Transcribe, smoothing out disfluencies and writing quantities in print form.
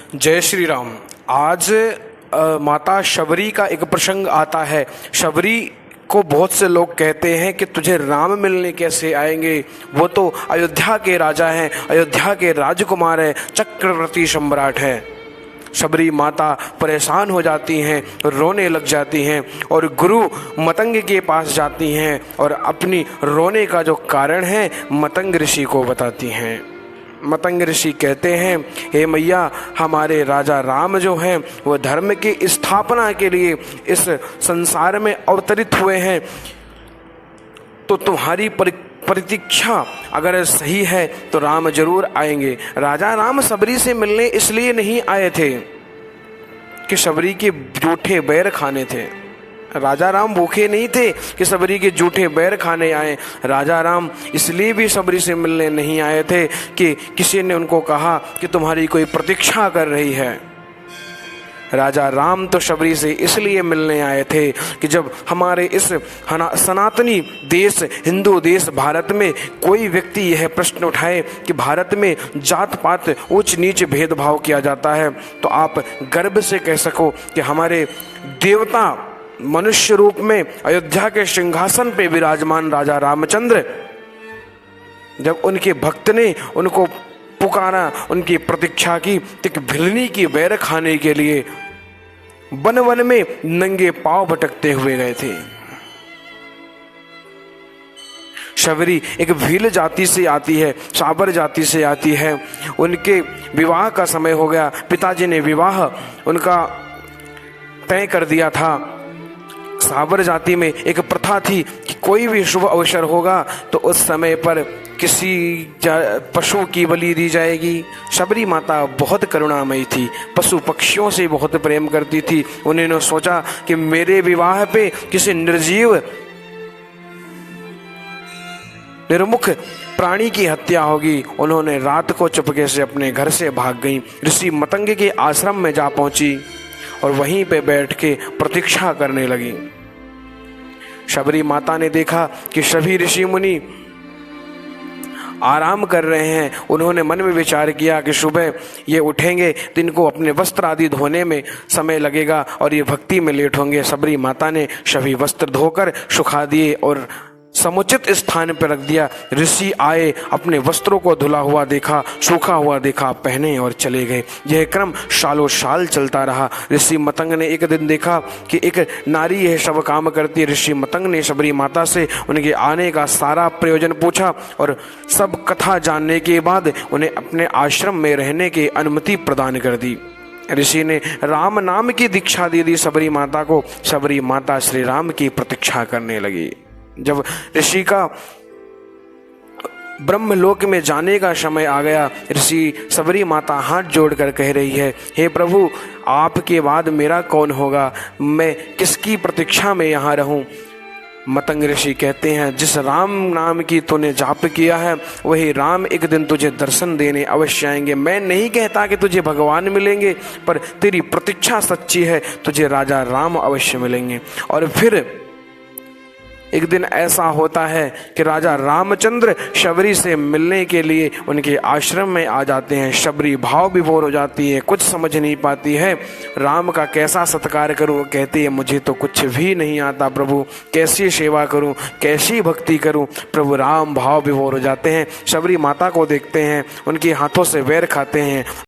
जय श्री राम। आज माता शबरी का एक प्रसंग आता है। शबरी को बहुत से लोग कहते हैं कि तुझे राम मिलने कैसे आएंगे, वो तो अयोध्या के राजा हैं, अयोध्या के राजकुमार हैं, चक्रवर्ती सम्राट हैं। शबरी माता परेशान हो जाती हैं, रोने लग जाती हैं और गुरु मतंग के पास जाती हैं और अपनी रोने का जो कारण है मतंग ऋषि को बताती हैं। मतंग ऋषि कहते हैं, हे मैया, हमारे राजा राम जो हैं वो धर्म की स्थापना के लिए इस संसार में अवतरित हुए हैं, तो तुम्हारी प्रतीक्षा अगर सही है तो राम जरूर आएंगे। राजा राम शबरी से मिलने इसलिए नहीं आए थे कि शबरी के जूठे बैर खाने थे। राजा राम भूखे नहीं थे कि शबरी के जूठे बैर खाने आए। राजा राम इसलिए भी शबरी से मिलने नहीं आए थे कि किसी ने उनको कहा कि तुम्हारी कोई प्रतीक्षा कर रही है। राजा राम तो शबरी से इसलिए मिलने आए थे कि जब हमारे इस सनातनी देश, हिंदू देश भारत में कोई व्यक्ति यह प्रश्न उठाए कि भारत में जात पात ऊंच नीच भेदभाव किया जाता है, तो आप गर्व से कह सको कि हमारे देवता मनुष्य रूप में अयोध्या के सिंहासन पे विराजमान राजा रामचंद्र, जब उनके भक्त ने उनको पुकारा, उनकी प्रतीक्षा की, एक भिलनी की बैर खाने के लिए वन वन में नंगे पांव भटकते हुए गए थे। शबरी एक भील जाति से आती है, साबर जाति से आती है। उनके विवाह का समय हो गया, पिताजी ने विवाह उनका तय कर दिया था। साबर जाति में एक प्रथा थी कि कोई भी शुभ अवसर होगा तो उस समय पर किसी पशु की बलि दी जाएगी। शबरी माता बहुत करुणामयी थी, पशु पक्षियों से बहुत प्रेम करती थी। उन्होंने सोचा कि मेरे विवाह पे किसी निर्जीव निर्मुख प्राणी की हत्या होगी। उन्होंने रात को चुपके से अपने घर से भाग गईं, ऋषि मतंग के आश्रम में जा पहुंची और वहीं पे बैठ के प्रतीक्षा करने लगी। शबरी माता ने देखा कि सभी ऋषि मुनि आराम कर रहे हैं। उन्होंने मन में विचार किया कि सुबह ये उठेंगे तो इनको अपने वस्त्र आदि धोने में समय लगेगा और ये भक्ति में लेट होंगे। शबरी माता ने सभी वस्त्र धोकर सुखा दिए और समुचित स्थान पर रख दिया। ऋषि आए, अपने वस्त्रों को धुला हुआ देखा, सूखा हुआ देखा, पहने और चले गए। यह क्रम सालों साल चलता रहा। ऋषि मतंग ने एक दिन देखा कि एक नारी यह सब काम करती है। ऋषि मतंग ने शबरी माता से उनके आने का सारा प्रयोजन पूछा और सब कथा जानने के बाद उन्हें अपने आश्रम में रहने की अनुमति प्रदान कर दी। ऋषि ने राम नाम की दीक्षा दे दी शबरी माता को। शबरी माता श्री राम की प्रतीक्षा करने लगी। जब ऋषि का ब्रह्मलोक में जाने का समय आ गया, ऋषि शबरी माता हाथ जोड़कर कह रही है, हे प्रभु, आपके बाद मेरा कौन होगा? मैं किसकी प्रतीक्षा में यहाँ रहूं? मतंग ऋषि कहते हैं, जिस राम नाम की तूने जाप किया है वही राम एक दिन तुझे दर्शन देने अवश्य आएंगे। मैं नहीं कहता कि तुझे भगवान मिलेंगे, पर तेरी प्रतीक्षा सच्ची है, तुझे राजा राम अवश्य मिलेंगे। और फिर एक दिन ऐसा होता है कि राजा रामचंद्र शबरी से मिलने के लिए उनके आश्रम में आ जाते हैं। शबरी भाव विभोर हो जाती है, कुछ समझ नहीं पाती है, राम का कैसा सत्कार करूं। कहती है, मुझे तो कुछ भी नहीं आता प्रभु, कैसी सेवा करूं, कैसी भक्ति करूं। प्रभु राम भाव विभोर हो जाते हैं, शबरी माता को देखते हैं, उनके हाथों से वैर खाते हैं।